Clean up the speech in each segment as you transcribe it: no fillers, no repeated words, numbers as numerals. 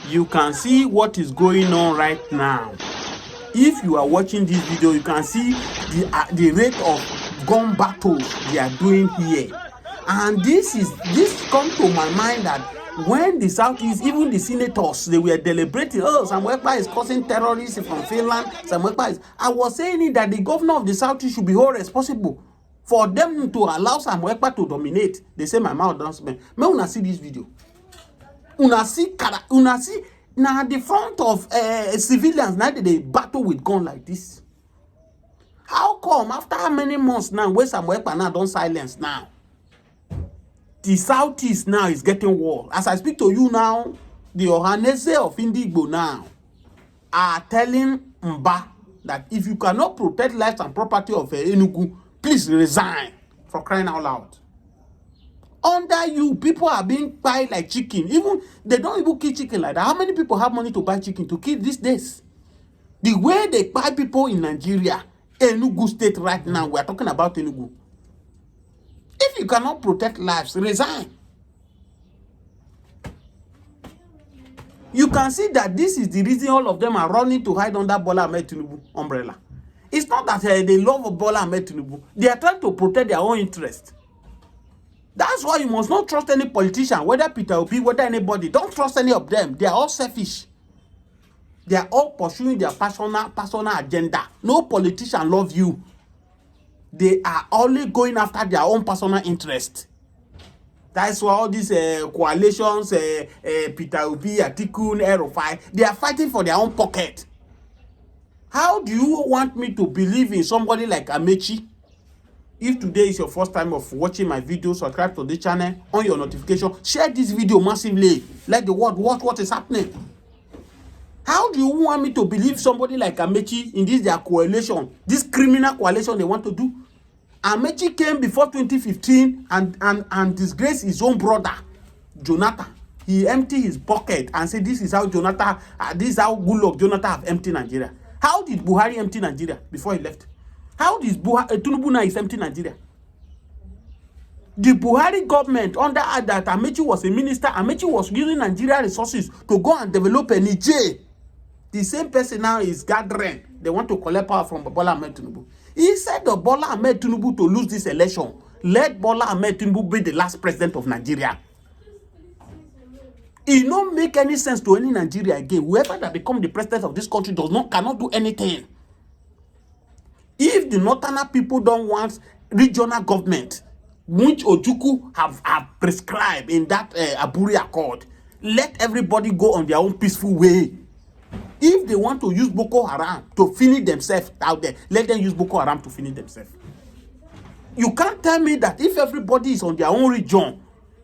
You can see what is going on right now. If you are watching this video, you can see the rate of gun battles they are doing here. And this come to my mind that when the Southeast, even the senators, they were deliberating, oh, Samuel Ekpa is causing terrorists from Finland. Samuel Ekpa is, I was saying that the governor of the Southeast should be held responsible for them to allow Samuel Ekpa to dominate. They say my mouth don't spend. May una see this video. Una see now the front of civilians, now they battle with gun like this. How come after how many months now, where Samuel Ekpa now don't silence now? The Southeast now is getting war. As I speak to you now, the Ohanese of Indigbo now are telling Mba that if you cannot protect lives and property of Enugu, please resign, for crying out loud. Under you, people are being buy like chicken. Even they don't even kill chicken like that. How many people have money to buy chicken to kill these days? The way they buy people in Nigeria, Enugu state right now, we are talking about Enugu. If you cannot protect lives, resign. You can see that this is the reason all of them are running to hide under Bola Ahmed Tinubu umbrella. It's not that they love Bola Ahmed Tinubu. They are trying to protect their own interest. That's why you must not trust any politician, whether Peter Obi, whether anybody. Don't trust any of them. They are all selfish. They are all pursuing their personal agenda. No politician loves you. They are only going after their own personal interest. That's why all these coalitions, Peter Obi, Atiku, Erufai, they are fighting for their own pocket. How do you want me to believe in somebody like Amechi? If today is your first time of watching my video, subscribe to this channel, on your notification, share this video massively. Let the world watch what is happening. How do you want me to believe somebody like Amechi in this their coalition, this criminal coalition they want to do? Amechi came before 2015 and disgraced his own brother, Jonathan. He emptied his pocket and said, this is how Jonathan, this is how good luck Jonathan have emptied Nigeria. How did Buhari empty Nigeria before he left? How did Tinubu now is empty Nigeria? The Buhari government, under that Amechi was a minister, Amechi was using Nigeria resources to go and develop a Niger. The same person now is gathering. They want to collect power from Bola Ahmed Tinubu. Instead of Bola Ahmed Tinubu to lose this election, let Bola Ahmed Tinubu be the last president of Nigeria. It don't make any sense to any Nigeria again. Whoever that become the president of this country cannot do anything. If the northern people don't want regional government, which Ojukwu have prescribed in that Aburi Accord, let everybody go on their own peaceful way. If they want to use Boko Haram to finish themselves out there, let them use Boko Haram to finish themselves. You can't tell me that if everybody is on their own region,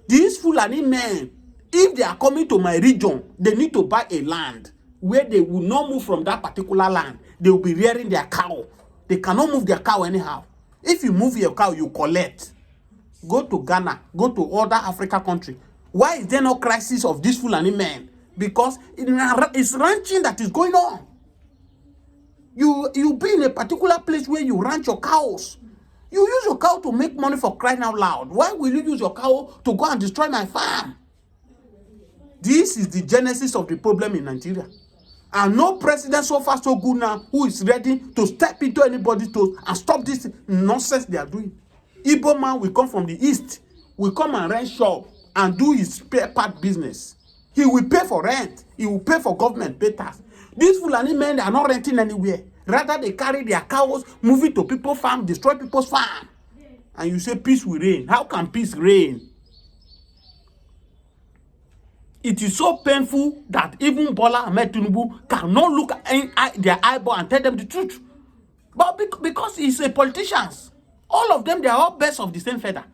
these Fulani men, if they are coming to my region, they need to buy a land where they will not move from that particular land. They will be rearing their cow. They cannot move their cow anyhow. If you move your cow, you collect. Go to Ghana, go to other African countries. Why is there no crisis of these Fulani men? Because it's ranching that is going on. You be in a particular place where you ranch your cows. You use your cow to make money, for crying out loud. Why will you use your cow to go and destroy my farm? This is the genesis of the problem in Nigeria. And no president so far so good now who is ready to step into anybody's toes and stop this nonsense they are doing. Igbo man will come from the east, will come and rent shop and do his spare part business. He will pay for rent. He will pay for government pay tax. These Fulani men, they are not renting anywhere. Rather, they carry their cows, move it to people's farm, destroy people's farm. And you say peace will reign. How can peace reign? It is so painful that even Bola Ahmed Tinubu cannot look in their eyeball and tell them the truth. But because he's a politician, all of them, they are all birds of the same feather.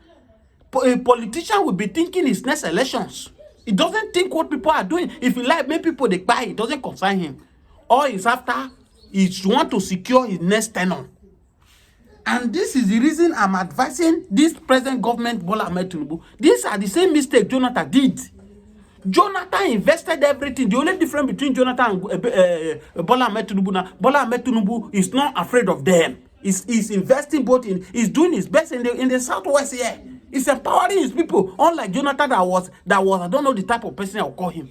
A politician will be thinking his next elections. He doesn't think what people are doing. If he like, make people they buy, it doesn't concern him. All he's after is want to secure his next tenure. And this is the reason I'm advising this present government, Bola Ahmed Tinubu. These are the same mistake Jonathan did. Jonathan invested everything. The only difference between Jonathan and Bola Ahmed Tinubu now, Bola Ahmed Tinubu is not afraid of them. He's investing both in, he's doing his best in the southwest here. He's empowering his people, unlike Jonathan that was I don't know the type of person I'll call him.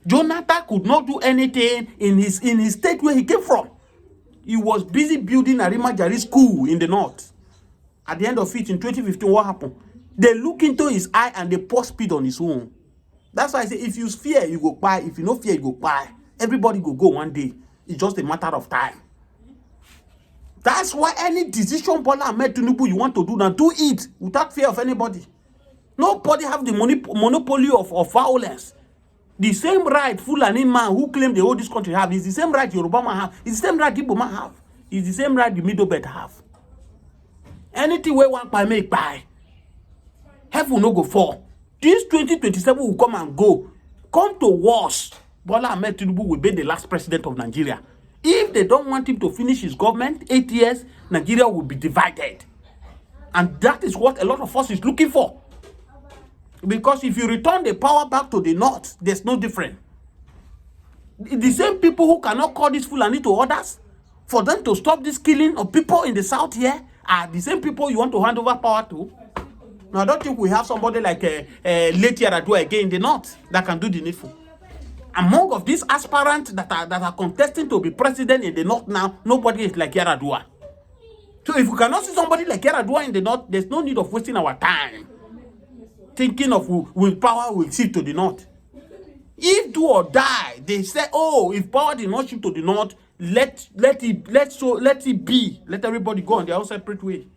Jonathan could not do anything in his state where he came from. He was busy building Arima Jari school in the north. At the end of it, in 2015, what happened? They look into his eye and they pour speed on his own. That's why I say, if you fear, you go buy. If you no fear, you go buy. Everybody go one day. It's just a matter of time. That's why any decision Bola Ahmed Tinubu you want to do, now do it without fear of anybody. Nobody have the monopoly of violence. The same right Fulani man who claim they hold this country have is the same right Yoruba man have. It's the same right Igbo man have. It's the same right the Middle Belt have. Anything where one by make by, heaven will not go fall. This 2027 will come and go. Come to worse, Bola Ahmed Tinubu will be the last president of Nigeria. If they don't want him to finish his government, 8 years, Nigeria will be divided. And that is what a lot of us is looking for. Because if you return the power back to the north, there's no difference. The same people who cannot call this Fulani to orders, for them to stop this killing of people in the south here, are the same people you want to hand over power to. Now, I don't think we have somebody like late Yaradua again in the north that can do the needful. Among of these aspirants that are contesting to be president in the north now, nobody is like Yaradua. So if we cannot see somebody like Yaradua in the north, there's no need of wasting our time thinking of will power will shift to the north. If do or die, they say, oh, if power did not shift to the north, let it be. Let everybody go on their own separate way.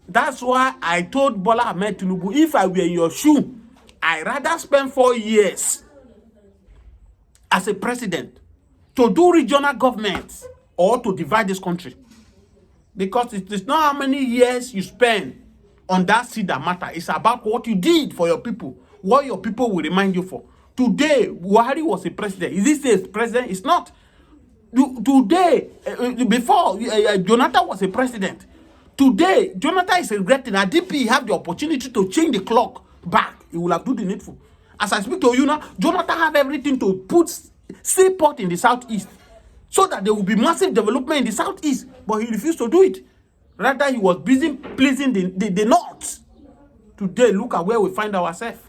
That's why I told Bola Ahmed Tinubu, if I were in your shoe, I'd rather spend 4 years as a president to do regional governments or to divide this country. Because it is not how many years you spend on that seat that matter. It's about what you did for your people, what your people will remind you for. Today, Buhari was a president. Is this a president? It's not. Today, before Jonathan was a president, today, Jonathan is regretting that DP have the opportunity to change the clock back. He will have done the needful. As I speak to you now, Jonathan have everything to put seaport in the southeast so that there will be massive development in the southeast, but he refused to do it. Rather, he was busy pleasing the north. Today, look at where we find ourselves.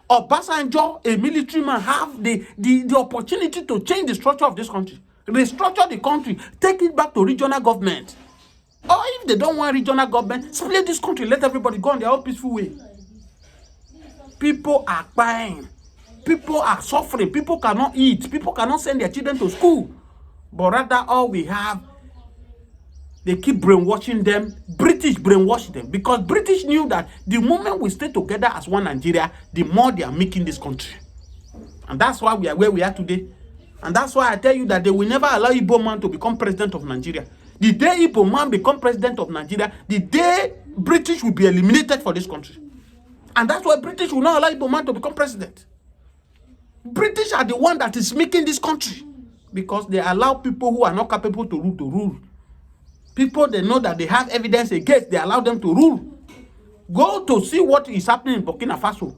Obasanjo, a military man, have the opportunity to change the structure of this country, restructure the country, take it back to regional government. Or if they don't want regional government, split this country, let everybody go on their own peaceful way. People are crying. People are suffering. People cannot eat. People cannot send their children to school. But rather, all we have, they keep brainwashing them. British brainwash them. Because British knew that the moment we stay together as one Nigeria, the more they are making this country. And that's why we are where we are today. And that's why I tell you that they will never allow Igbo man to become president of Nigeria. The day Igbo man become president of Nigeria, the day British will be eliminated for this country. And that's why British will not allow Igbo man to become president. British are the one that is making this country. Because they allow people who are not capable to rule. People, they know that they have evidence against, they allow them to rule. Go to see what is happening in Burkina Faso.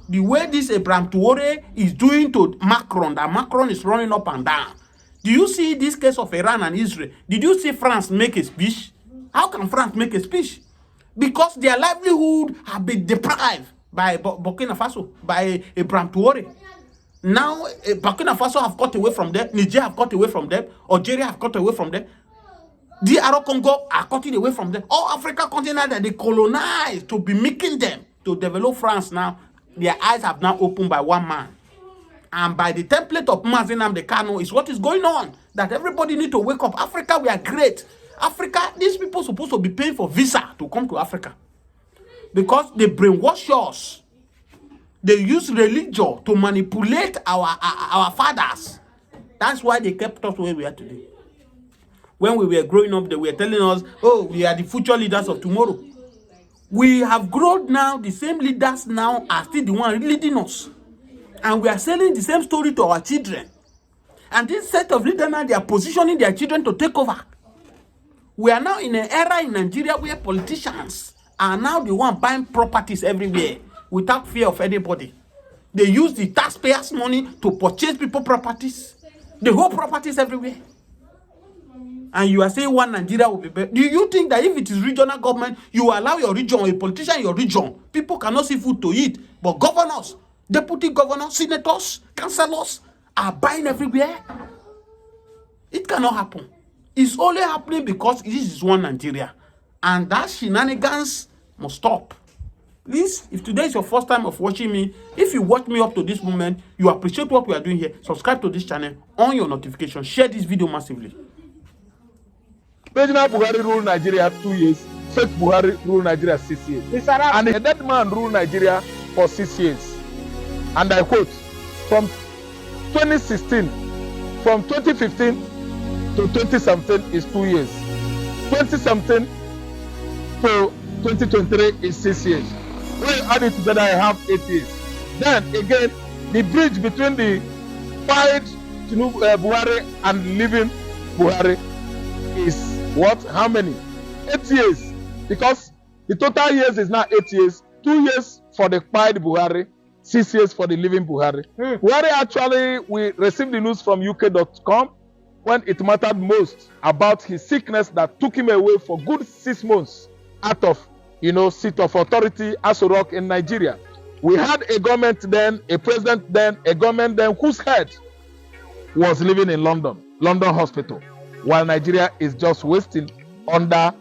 The way this Abraham Traoré is doing to Macron, that Macron is running up and down. Do you see this case of Iran and Israel? Did you see France make a speech? How can France make a speech? Because their livelihood have been deprived by Burkina Faso, by Abraham Traoré. Now, Burkina Faso have got away from them. Niger have got away from them. Algeria have got away from them. DR Congo are cutting away from them. All Africa continent that they colonized to be making them to develop France now, their eyes have now opened by one man. And by the template of Mazi Nnamdi Kanu is what is going on. That everybody need to wake up. Africa, we are great. Africa, these people are supposed to be paying for visa to come to Africa. Because they brainwash us. They use religion to manipulate our fathers. That's why they kept us where we are today. When we were growing up, they were telling us, oh, we are the future leaders of tomorrow. We have grown now. The same leaders now are still the ones leading us. And we are selling the same story to our children. And this set of leaders now, they are positioning their children to take over. We are now in an era in Nigeria where politicians are now the one buying properties everywhere without fear of anybody. They use the taxpayers' money to purchase people properties. They hold properties everywhere. And you are saying one Nigeria will be better. Do you think that if it is regional government, you allow your region, a politician in your region, people cannot see food to eat, but governors, Deputy governors, senators, councillors are buying everywhere. It cannot happen. It's only happening because this is one Nigeria. And that shenanigans must stop. Please, if today is your first time of watching me, if you watch me up to this moment, you appreciate what we are doing here, subscribe to this channel, on your notification, share this video massively. President Buhari ruled Nigeria 2 years. Fake Buhari ruled Nigeria 6 years. And a dead man ruled Nigeria for 6 years. And I quote, from 2016, from 2015 to 2017 is 2 years. 2017 to 2023 is 6 years. When you add it together, I have 8 years. Then again, the bridge between the fired Buhari and living Buhari is what? How many? 8 years. Because the total years is now 8 years. 2 years for the fired Buhari, 6 years for the living Buhari. Buhari actually, we received the news from UK.com when it mattered most about his sickness that took him away for good 6 months out of, seat of authority, Aso Rock in Nigeria. We had a government then, a president then, a government then whose head was living in London Hospital, while Nigeria is just wasting under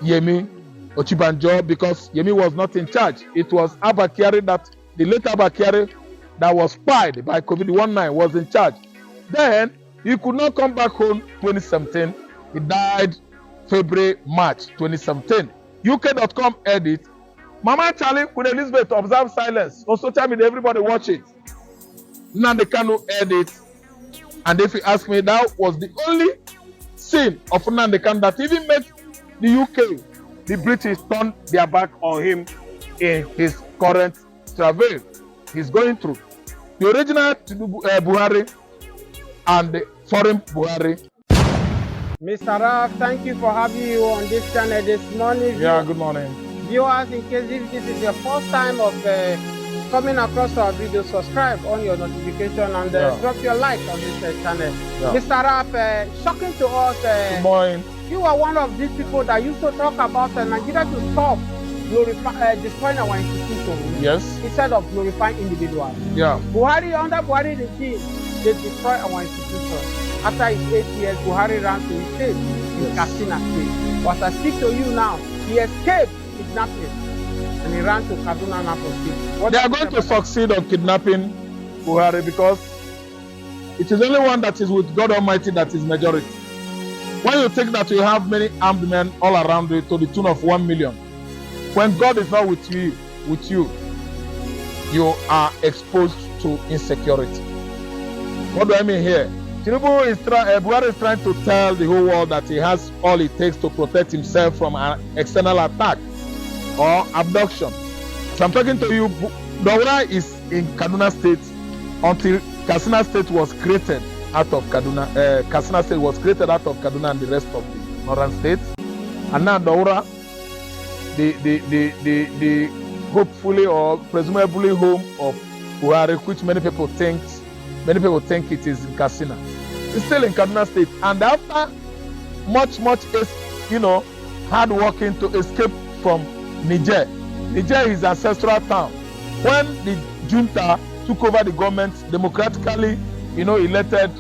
Yemi Ochibanjo because Yemi was not in charge. It was Abba Kyari the late Abba Kyari that was spied by COVID-19 was in charge. Then he could not come back home 2017. He died February, March 2017. UK.com edit. Mama Charlie with Elizabeth observe silence. On social media, everybody watch it. Nnamdi Kanu edit. And if you ask me, that was the only scene of Nnamdi Kanu that even made the UK, the British turned their back on him in his current travail he's going through. The original Buhari and the foreign Buhari. Mr. Raf, thank you for having you on this channel this morning. Yeah, good morning. Viewers, in case if this is your first time of coming across our video, subscribe on your notification and drop your like on this channel. Yeah. Mr. Raf, shocking to us. Good morning. You are one of these people that used to talk about Nigeria to stop destroying our institutions. Yes. Instead of glorifying individuals. Yeah. Buhari, under Buhari regime, they destroy our institutions. After his 8 years, Buhari ran to his state, in Katsina state. But I speak to you now, he escaped kidnapping and he ran to Kaduna Napo state. They are going to succeed on kidnapping Buhari because it is only one that is with God Almighty that is majority. When you think that you have many armed men all around you to the tune of 1 million, when God is not with you, you are exposed to insecurity. What do I mean here? Buhari is trying to tell the whole world that he has all it takes to protect himself from an external attack or abduction. So I'm talking to you, Daura is in Kaduna State until Katsina State was created out of Kaduna. Katsina State was created out of Kaduna and the rest of the northern states. And now Daura, the hopefully or presumably home of Buhari, which many people think it is in Katsina. It's still in Kaduna State. And after much hard working to escape from Niger is ancestral town. When the junta took over the government, democratically, elected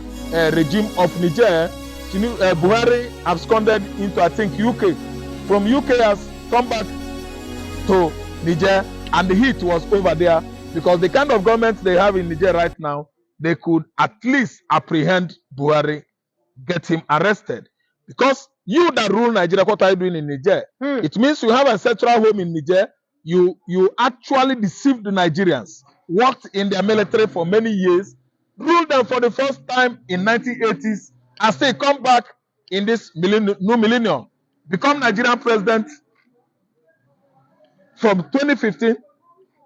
regime of Niger, Buhari absconded into, I think, UK. From UK has come back to Niger, and the heat was over there because the kind of government they have in Niger right now, they could at least apprehend Buhari, get him arrested. Because you that rule Nigeria, what are you doing in Niger? It means you have a central home in Niger. You actually deceived the Nigerians, worked in their military for many years, ruled them for the first time in 1980s, and still come back in this new millennium. Become Nigerian president from 2015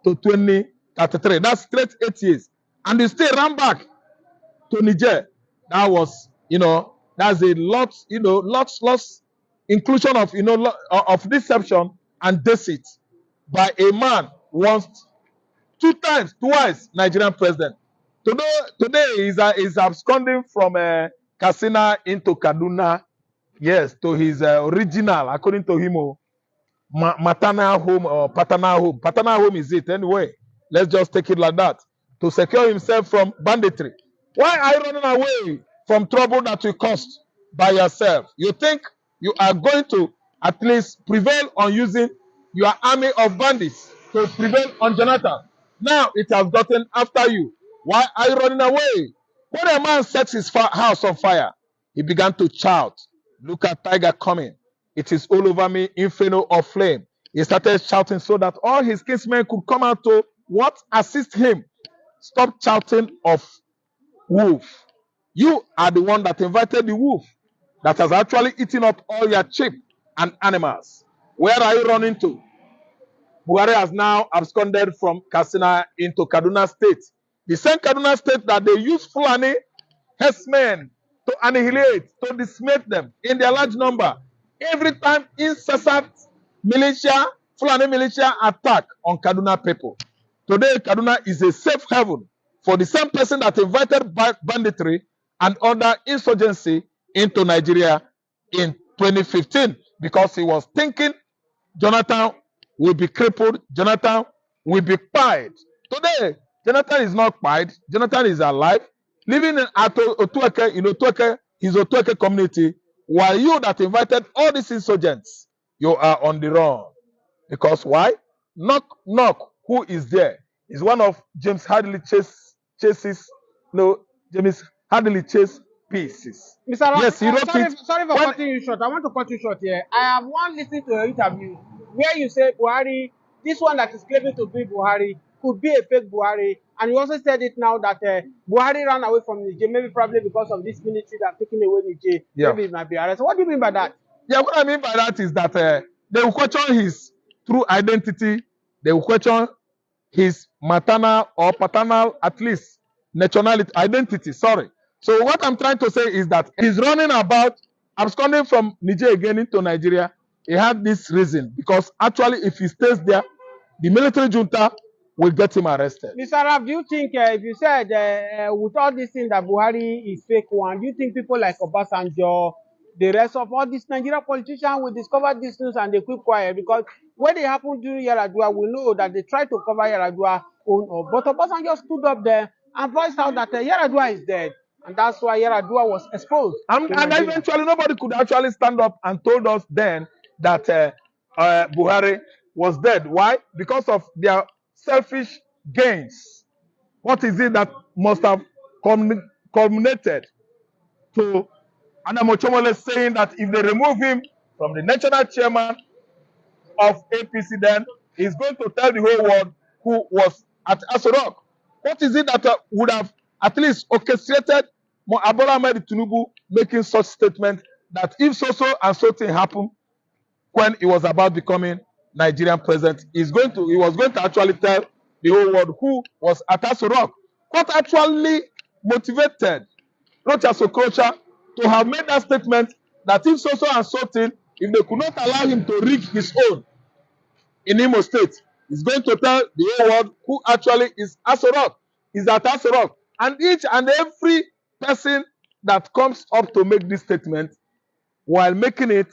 to 2033. That's straight 8 years. And they still ran back to Niger. That was, that's a lot, lots inclusion of, of deception and deceit by a man once, twice Nigerian president. Today is absconding from Katsina into Kaduna, yes, to his original, according to him, maternal home or paternal home. Paternal home is it anyway. Let's just take it like that. To secure himself from banditry. Why are you running away from trouble that you caused by yourself? You think you are going to at least prevail on using your army of bandits to prevail on Jonathan. Now it has gotten after you. Why are you running away? When a man sets his house on fire, he began to shout, "Look at tiger coming. It is all over me, inferno of flame." He started shouting so that all his kinsmen could come out to what? Assist him. Stop shouting of wolf. You are the one that invited the wolf that has actually eaten up all your sheep and animals. Where are you running to? Buhari has now absconded from Katsina into Kaduna State. The same Kaduna State that they use Fulani herdsmen to annihilate, to decimate them in their large number. Every time incessant militia, Fulani militia attack on Kaduna people. Today, Kaduna is a safe haven for the same person that invited banditry and other insurgency into Nigeria in 2015 because he was thinking Jonathan will be crippled, Jonathan will be pied. Today, Jonathan is not pied, Jonathan is alive, living in Otueke, in Otueke, his Otueke community, while you that invited all these insurgents, you are on the run. Because why? Knock, knock, who is there? Is one of James Hadley James Hadley Chase pieces. Mr. Rock, Yes, he wrote it. Sorry for cutting you short. I want to cut you short here. I have one listening to your interview where you say Buhari, this one that is claiming to be Buhari, could be a fake Buhari. And you also said it now that Buhari ran away from Niger, maybe probably because of this military that taking away Niger. Yeah. Maybe it might be arrested. What do you mean by that? Yeah, what I mean by that is that they will question his true identity. They will question his maternal or paternal, at least, nationality, identity, sorry. So what I'm trying to say is that he's running about, absconding from Niger again into Nigeria. He had this reason, because actually if he stays there, the military junta will get him arrested. Mr. Raf, do you think, if you said with all these things that Buhari is fake one, do you think people like Obasanjo, the rest of all these Nigerian politicians will discover these news and they keep quiet? Because when they happened during Yaradua, we know that they tried to cover Yaradua but Obasanjo stood up there and voiced out that Yaradua is dead. And that's why Yaradua was exposed. And eventually nobody could actually stand up and told us then that Buhari was dead. Why? Because of their selfish gains. What is it that must have culminated to Adamo Chomole saying that if they remove him from the national chairman of APC, then he's going to tell the whole world who was at Asorok? What is it that would have at least orchestrated Bola Ahmed Tinubu making such statement that if so and so thing happened when he was about becoming Nigerian president, he was going to actually tell the whole world who was at Asorok? What actually motivated Rocha Sokocha to have made that statement that if so and so thing, if they could not allow him to rig his own in Imo State, he's going to tell the whole world who actually is Asorok, is at Asorok. And each and every person that comes up to make this statement, while making it,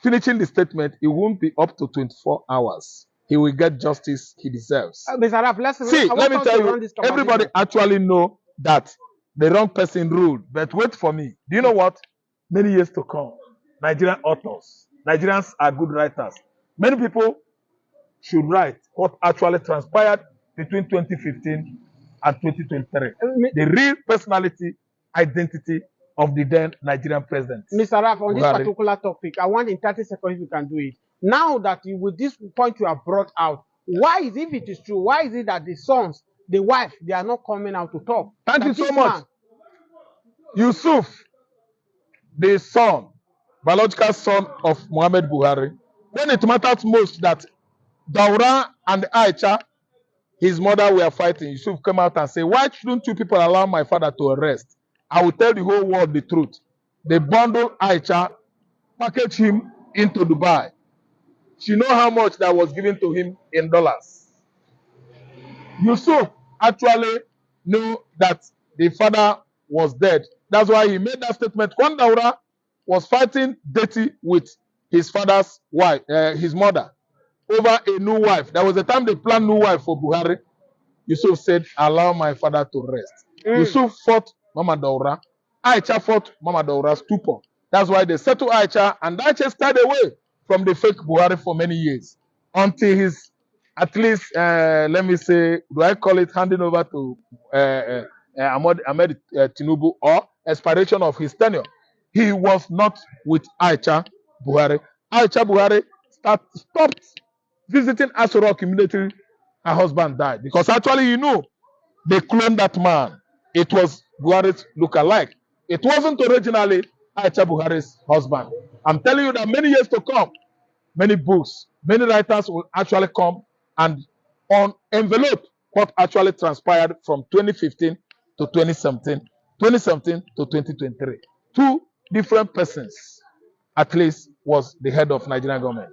finishing the statement, it won't be up to 24 hours. He will get justice he deserves. Mr. Raf, let me tell you, everybody actually know that the wrong person ruled. But wait for me. Do you know what? Many years to come, Nigerian authors, Nigerians are good writers. Many people should write what actually transpired between 2015 and 2023. The real personality, identity of the then Nigerian president. Mr. Raf, on Buhari. this particular topic, I want in 30 seconds you can do it. Now that with this point you have brought out, why is it, if it is true, why is it that the sons, the wife, they are not coming out to talk? Thank you so much. Yusuf, the son, biological son of Muhammad Buhari, when it matters most that Daura and Aicha, his mother, were fighting, Yusuf came out and said, why shouldn't you people allow my father to arrest? I will tell the whole world the truth. They bundled Aicha, packaged him into Dubai. She know how much that was given to him in dollars. Yusuf actually knew that the father was dead. That's why he made that statement. When Daura was fighting dirty with his father's wife, his mother, over a new wife. There was a time they planned new wife for Buhari. Yusuf said, allow my father to rest. Yusuf fought Mama Daura. Aicha fought Mama Daura's stupor. That's why they settled Aicha, and Aicha stayed away from the fake Buhari for many years until his, at least, let me say, do I call it handing over to Ahmed Tinubu or expiration of his tenure? He was not with Aicha Buhari. Aicha Buhari stopped visiting Asorok immediately her husband died. Because actually, you know, they cloned that man. It was Buhari's look-alike. It wasn't originally Aicha Buhari's husband. I'm telling you that many years to come, many books, many writers will actually come and on envelope what actually transpired from 2015 to 2017, 2017 to 2023. Two different persons, at least, was the head of Nigerian government.